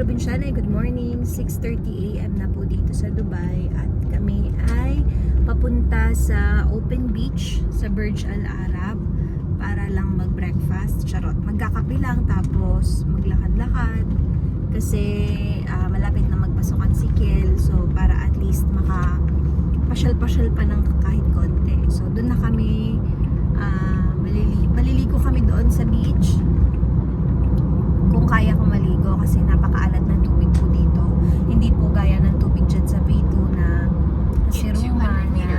probinsyana, good morning. 6:30 AM na po dito sa Dubai at kami ay papunta sa open beach sa Burj Al Arab para lang mag-breakfast. Charot, magkakape lang tapos maglakad-lakad kasi malapit na magpasukan si Kel, so para at least makapasyal-pasyal pa ng kahit konti. So doon na kami, maliligo kami doon sa beach kung kaya ko maligo kasi napakaalat ng tubig po dito. Hindi po gaya ng tubig dyan sa B2 na si Roma na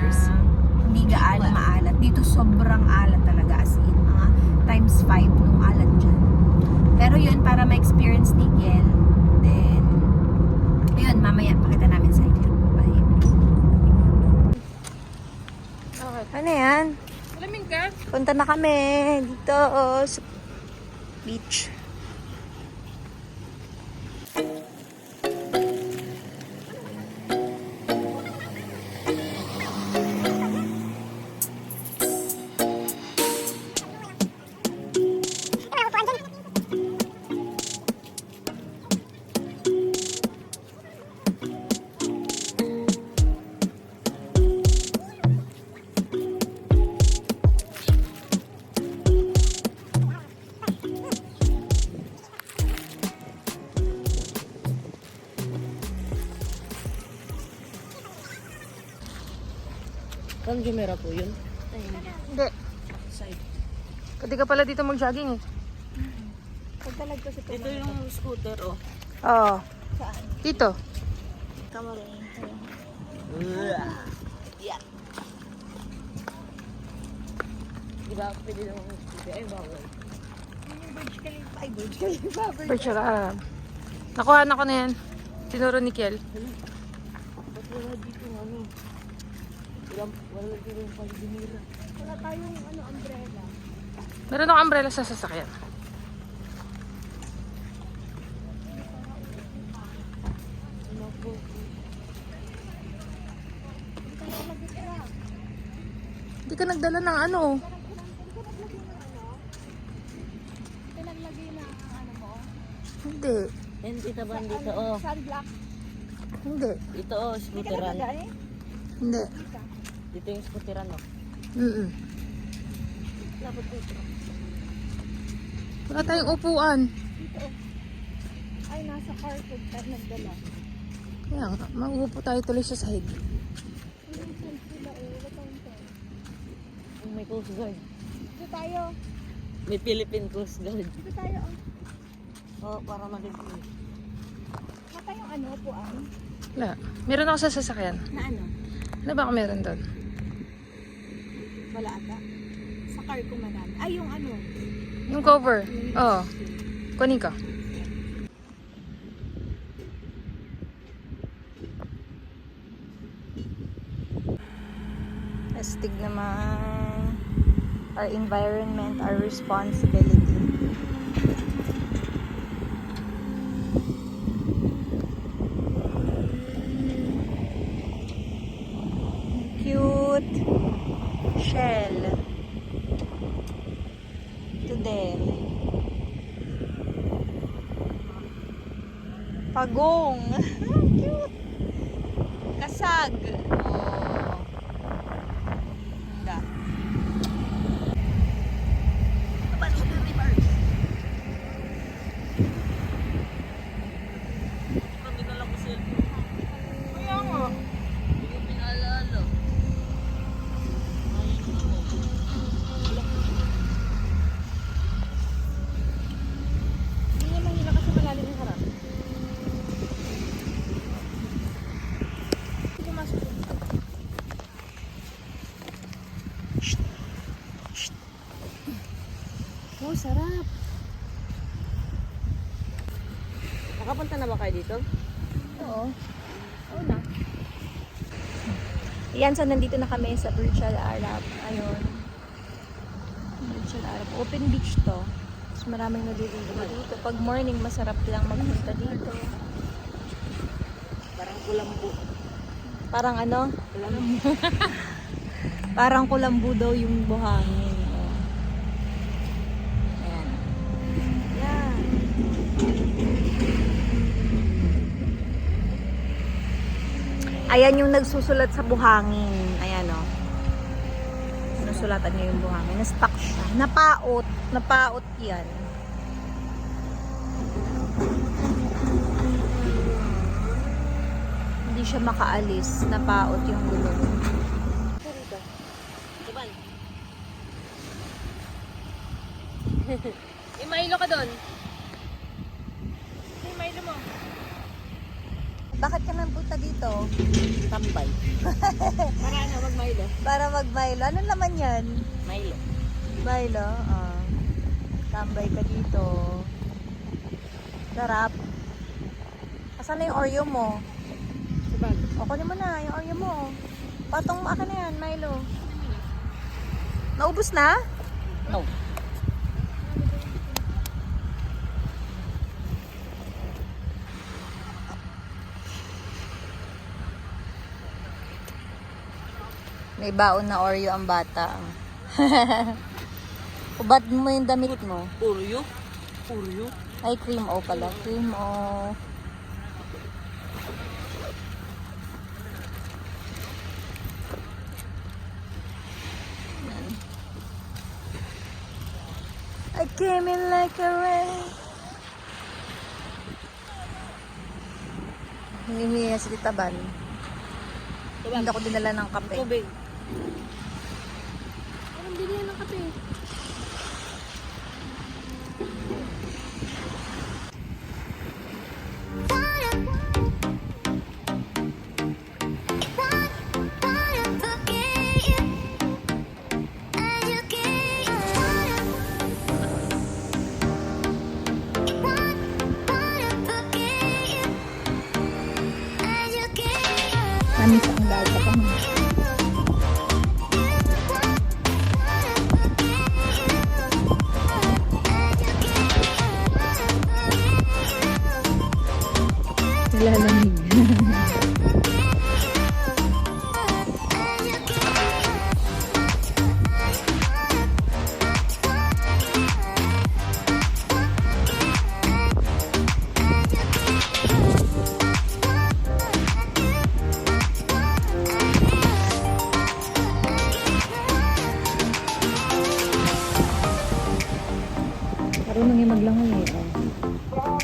hindi gaano maalat. Dito sobrang alat talaga, as in mga times 5 nung alat dyan. Pero yun, para ma-experience ni Kiel, then ayun, mamaya pakita namin sa inyo. Bye. Okay. Ano yan? Malamig ka? Punta na kami dito sa beach. Saan Jumeirah po yun? Hindi. Side. Pwede ka pala dito mag-jogging eh. Pagdalag ko sa Ito yung scooter, oh. Oo. Saan? Dito. Kamarin. Yeah. Di ba pwede naman yung scooter? Ay, bawal. Burj Khalifa. Ay, Burj Khalifa. Burj Al Arab. Nakuha na ko na yan. Tinuro ni Kiel. Ba't wala dito ano? Wala dito yung pag-Jumeirah. Wala tayong umbrella. Meron akong umbrella sa sasakyan. Ano po? Hindi ka nagdala ng ano. Pinaglagay na ano mo? Hindi. Yan, kita ba dito, oh. Sunblock. Hindi. Ito, oh, Hindi ka scooteran. naglagay? Hindi. Dito yung scooteran, oh. Labot dito. Wala tayong upuan. Dito. Ay, nasa carpet tayo nagdala. Kaya nga, mauupo tayo tuloy sa side. Hindi sila eh. Wala tayong tent. May Coast Guard. Dito tayo. May Philippine Coast Guard. Dito tayo. Oh, para maligo. Wala tayong upuan. Wala. Meron ako sa sasakyan. Na ano? Ano ba kung meron doon? Wala ata. Sa car ko marami. Ay, yung ano. Yung cover. Oo. Kunin ko. Astig naman. Our environment, our responsibility. Cute shell. Ito din. Pagong. Cute. Kasag. Oh. Ganda. Dinala ko cellphone. Kaya nga. Hindi ko pinaalala. Hindi naman hila kasi malalim yung harap. Pumasok yun. Oh, sarap. Nakapunta na ba kayo dito? Oo. Oo na. Yan, so nandito na kami sa Burj Al Arab. Ayun. Burj Al Arab. Open beach to. Mas maraming naliligo dito. Pag morning, masarap lang magpunta dito. Parang kulambo. Parang ano? Parang kulambu daw yung buhangin. Oh. Ayan. Yan. Ayan yung nagsusulat sa buhangin. Ayan o. Sinusulatan niya yung buhangin. Na-stuck siya. Napaot. Napaot yan. Hindi siya makaalis. Napaot yung gulong. Dito. Diban? Milo ka doon. Milo mo. Bakit ka nang dito? Tambay. Para ano, mag-Milo? Para mag-Milo. Anong laman yan? Milo. Milo? Tambay ka dito. Sarap. Asan na yung Oreo mo? Sa bag. O, kunin mo na yung Oreo mo. Patong mo akin na yan, Milo. Naubos na? No. May baon na Oreo ang bata. Ubad mo yung damit mo. Oreo? Oreo? Ay, cream o pala. Cream o. I came in like a rain. Hinihiya si Tita Ban. Hindi ako dinala ng kape. Tubig. Anong bilihan ng kape? Kami sa ang dahil pa kami. Lalamig. Marunong yung maglangoy eh. Oh.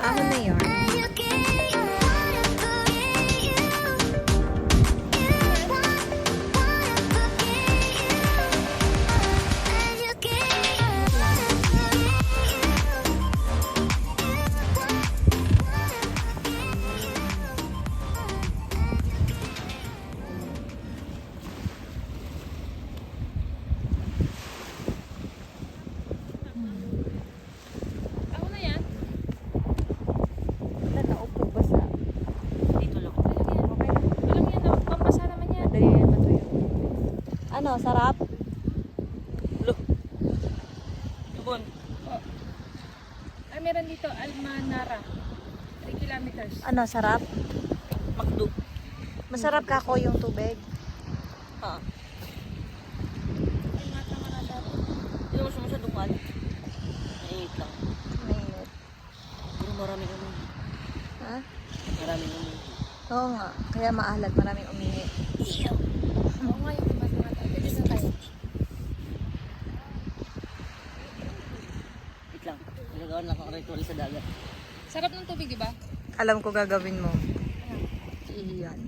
Ahon na yun. Ako na yan. Wala na upo basa. Dito lang. Okay lang. Walang yan. Pampasa naman yan. Dali yan matuyo. Ano, sarap? Look. Tubon. Oh. Ay, meron dito. Almanara. 3 kilometers. Ano, sarap? Makdo. Masarap ka ko yung tubig. Ha? Ay, mata nga na dapat. Hindi naman siya masyadong mahal. Mainit lang. Mainit. Pero maraming ano. Ha? Maraming ano. Oo nga. Kaya maalat. Maraming umingi. Oo nga yung mas mga tayo. Pwede na tayo. Wait lang. Nagagawan lang ako ritual sa dagat. Sarap ng tubig, di ba? Alam ko gagawin mo. Iyan.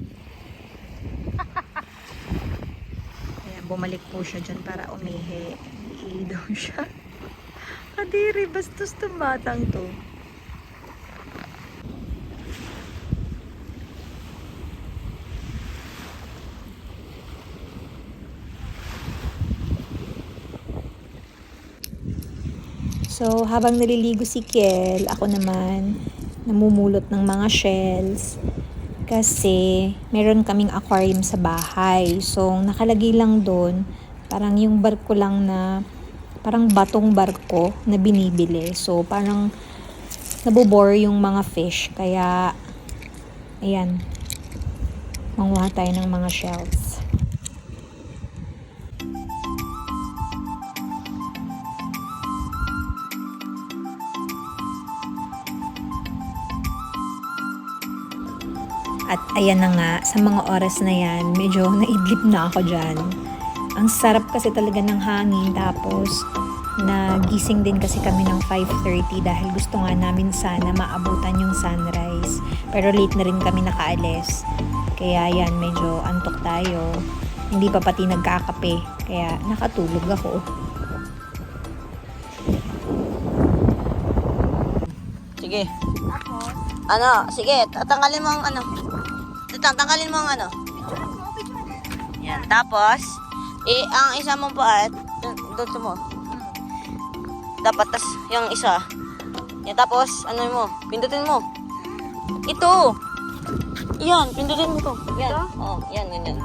Ayan, bumalik po siya dyan para umihi. Ihi daw siya. Kadiri, bastos tong batang to. So, habang naliligo si Kiel, ako naman namumulot ng mga shells kasi meron kaming aquarium sa bahay. So, nakalagay lang doon parang yung barko lang na parang batong barko na binibili. So, parang nabobore yung mga fish. Kaya, ayan. Manguha tayo ng mga shells. At ayan na nga, sa mga oras na yan, medyo naidlip na ako dyan. Ang sarap kasi talaga ng hangin. Tapos, nagising din kasi kami ng 5:30 dahil gusto nga namin sana maabutan yung sunrise. Pero late na rin kami nakaalis. Kaya yan, medyo antok tayo. Hindi pa pati nagkakape. Kaya nakatulog ako. Sige. Ako, Ano? Sige, tatanggalin mo ang ano. Tatanggalin mo ang ano. Yan. Tapos, ang isa mong paat, doon mo. Dapat, tas yung isa. Yan, tapos, ano mo? Pindutin mo. Ito. Yan, pindutin mo to. Yan. Oh, yan, ganyan.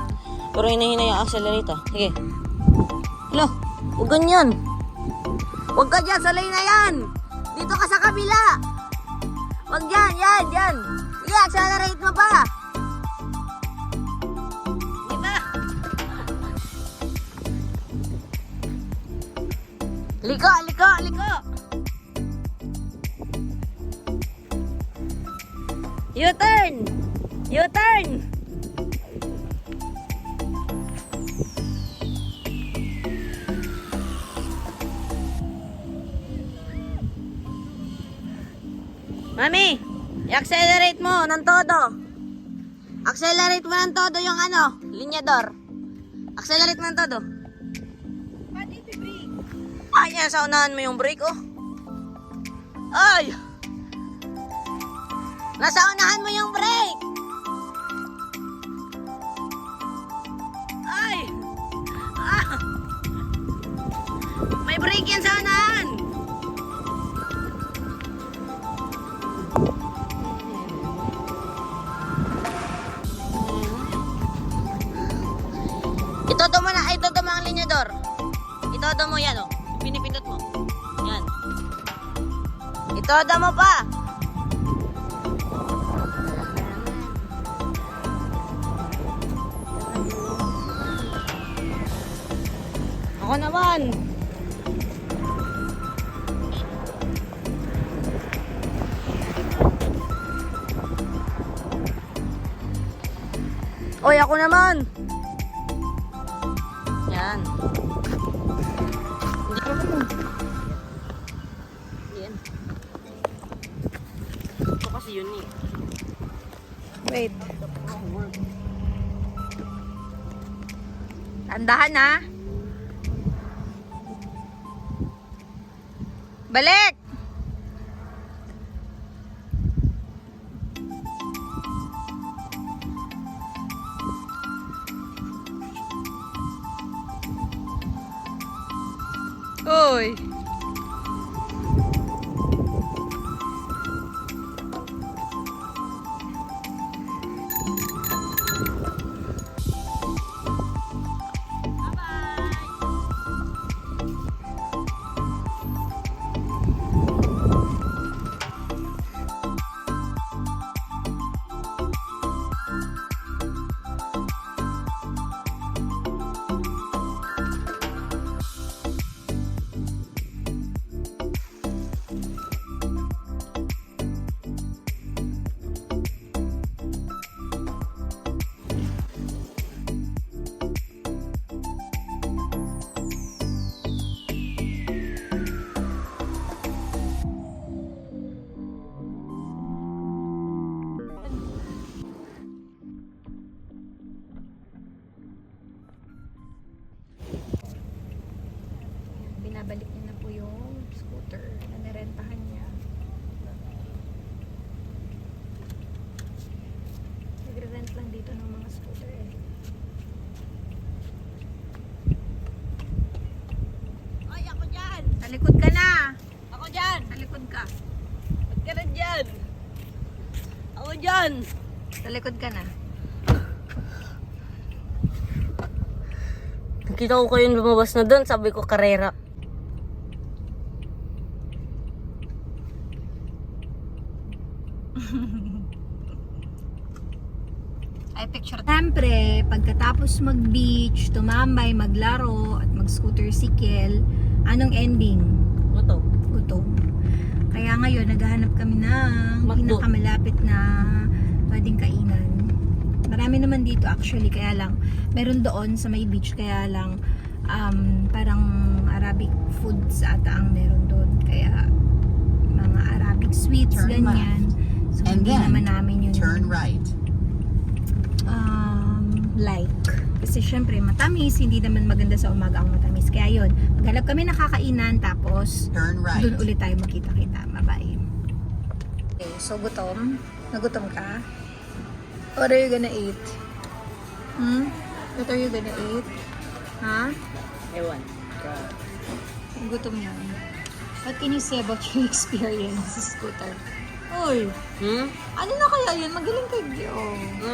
Pero hinahina yung accelerator. Sige. Hello, huwag ganyan. Huwag ka dyan, salay na yan. Dito ka sa kabila. Huwag dyan, yan. Sige, accelerate mo pa. Diba? Liko. U-turn. Mami, i-accelerate mo ng todo. Accelerate mo ng todo yung ano, linyador. Accelerate mo ng todo. pati break. Ay, yan, sa unahan mo yung brake, oh. Ay! Nasa unahan mo yung brake! Ay! Ah! May brake yan sa unahan! Itodo mo ang linyador. Itodo mo yan, oh. Pinipindot mo. Yan. Itodo mo pa. Ako naman. Oy, ako naman. Yan. Yan. Ito kasi yun eh. Wait. Tandahan ha. Balik! Uy! Binabalik niya na po yung scooter na nirentahan niya. Nagre-rent lang dito ng mga scooter eh. Ay, ako dyan! Talikod ka na! Ako dyan! Talikod ka! Ba't ka na dyan? Ako dyan! Talikod ka na. Nakita ko kayong lumabas na doon, sabi ko karera. Ay, picture. Siyempre, pagkatapos mag-beach, tumambay, maglaro, at mag-scooter cycle, anong ending? Ito. Gutom. Kaya ngayon, naghahanap kami ng McDo. pinakamalapit na pwedeng kainan. Marami naman dito actually, kaya lang, meron doon sa may beach, kaya lang, parang Arabic foods ata ang meron doon. Kaya, mga Arabic sweets, Turn ganyan. So, And hindi then, naman namin yun. turn right. Like. Kasi syempre, matamis, hindi naman maganda sa umaga ang matamis. Kaya yun, maghanap kami nakakainan, tapos Turn right. doon ulit tayo magkita-kita. Bye-bye. Okay, so gutom? Nagutom ka? What are you gonna eat? What are you gonna eat? Ha? Ewan. Gutom yan. What can you say about your experience sa scooter? Uy! Ano na kaya yun? Magaling kayo.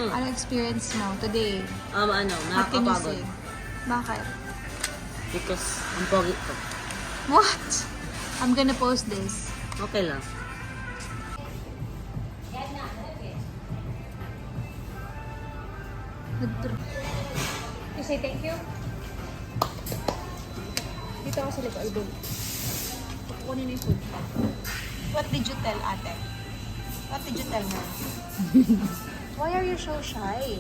Ano experience mo today? Ano, What can you nakakapagod. say? Bakit? Because, ang pogi ko. What? I'm gonna post this. Okay lang. You say thank you? Dito ako sa likod. Kukunin na yung food. What did you tell ate? What did you tell her? Why are you so shy?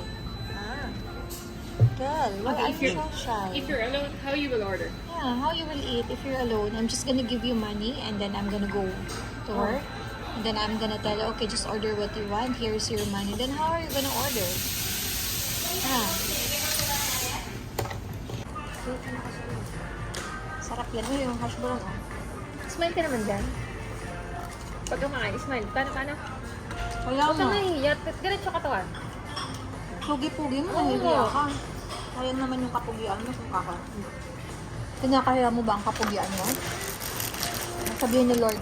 Girl, why are you so shy? If you're alone, how you will order? Yeah, how you will eat if you're alone. I'm just gonna give you money and then I'm gonna go to work. And then I'm gonna tell you, okay, just order what you want. Here's your money. Then how are you gonna order? Sarap yan. Uy, yung hash brown, oh. Smile ka naman dyan. Pag kumakain, smile. Paano? Kaya Huwag nga. kang nahihiya. Diretso katawan. Pugi-pugi mo, nahihiya ka. Kaya naman yung kapugian mo kung kaka. Kinakaya mo ba ang kapugian mo? Sabihin ni Lord,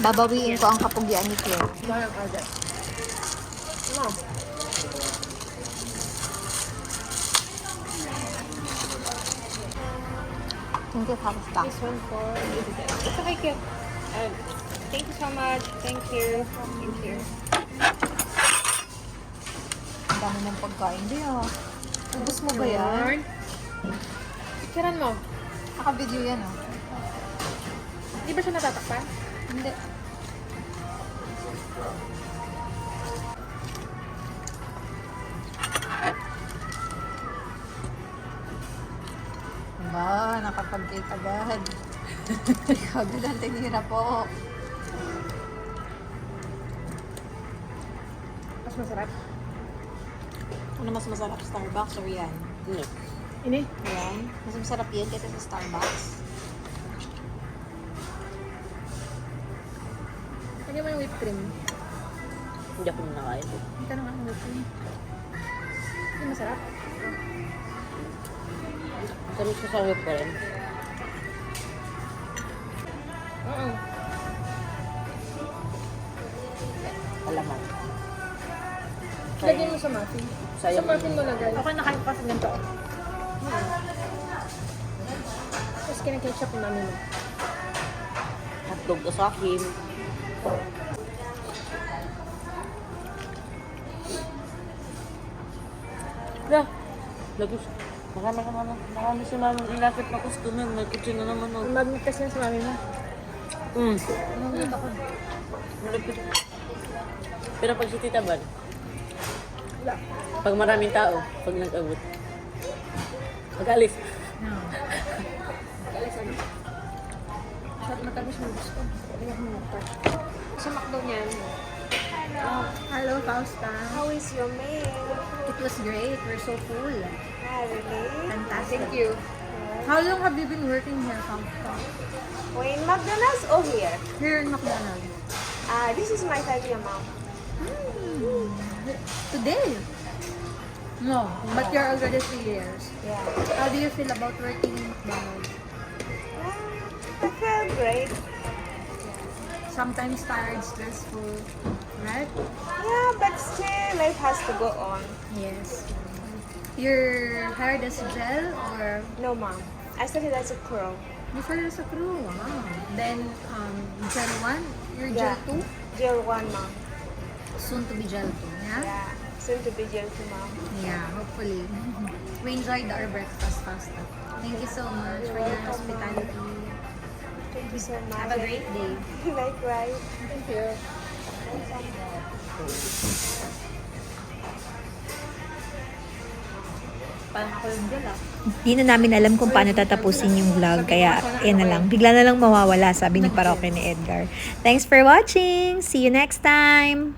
babawiin ko ang kapugian ni Claire. Parang order. No. Thank you, Papa. This one for It's okay, Kim. Thank you so much. Thank you. Thank you. Ang dami ng pagkain. Di ah. Ubus mo ba yan? Picturean mo. Naka-video yan ah. Di ba siya natatakpan? Hindi. Ba, nakapag-cake agad. Ikaw din ang tinira po. Mas masarap. Ano mas masarap, Starbucks or yan? Hindi. Ini? Yan. Mas masarap yan kaysa sa Starbucks. Lagyan mo yung whipped cream. Hindi ako nakain. Hindi ka naman ang whipped cream. Hindi masarap. Sabi ko sa whip ko rin. Oo. Alaman. Lagyan mo sa muffin. Sayang Sa muffin mo naman. lagay. Ako nakain pa sa ganito. Tapos kinaketchup yung mami mo. Hotdog o sa akin. Yeah. Lagos. Marami si mami ilapit na customer. May kitchen na naman. Ang magnet kasi yan sa mami mo. Malapit ako. Malapit. Pero pag si Tita Bal, Wala. pag maraming tao, pag nag-abot, mag-alis. Alis ano. Shot matamis mo gusto. Lagyan mo ng touch. Sa McDo niyan. Hello, Fausta. How is your meal? It was great. We're so full. Really? Fantastic. Thank you. How long have you been working here, Fausta? In McDonald's or here? Here in McDonald's. This is my 5-year mom. Today? No, but you're already 3 years. Yeah. How do you feel about working in McDonald's? I feel great. Sometimes tired, stressful, right? Yeah, but still life has to go on. Yes. You're hired as gel or No, mom. I started as a crow. before you're sa crew? Wow. Then, gel 1? You're Yeah. gel 2? Gel 1, mom. Soon to be gel 2, yeah? Yeah. soon to be dyan si Mom. Yeah, hopefully. We enjoyed our breakfast pasta. Thank you so much for your hospitality. Thank you so much. Have a great day. Likewise. Thank you. Parang ako yung dala. Di na namin alam kung paano tatapusin yung vlog. Kaya, yan na lang. Bigla na lang mawawala, sabi ni Paroke ni Edgar. Thanks for watching! See you next time!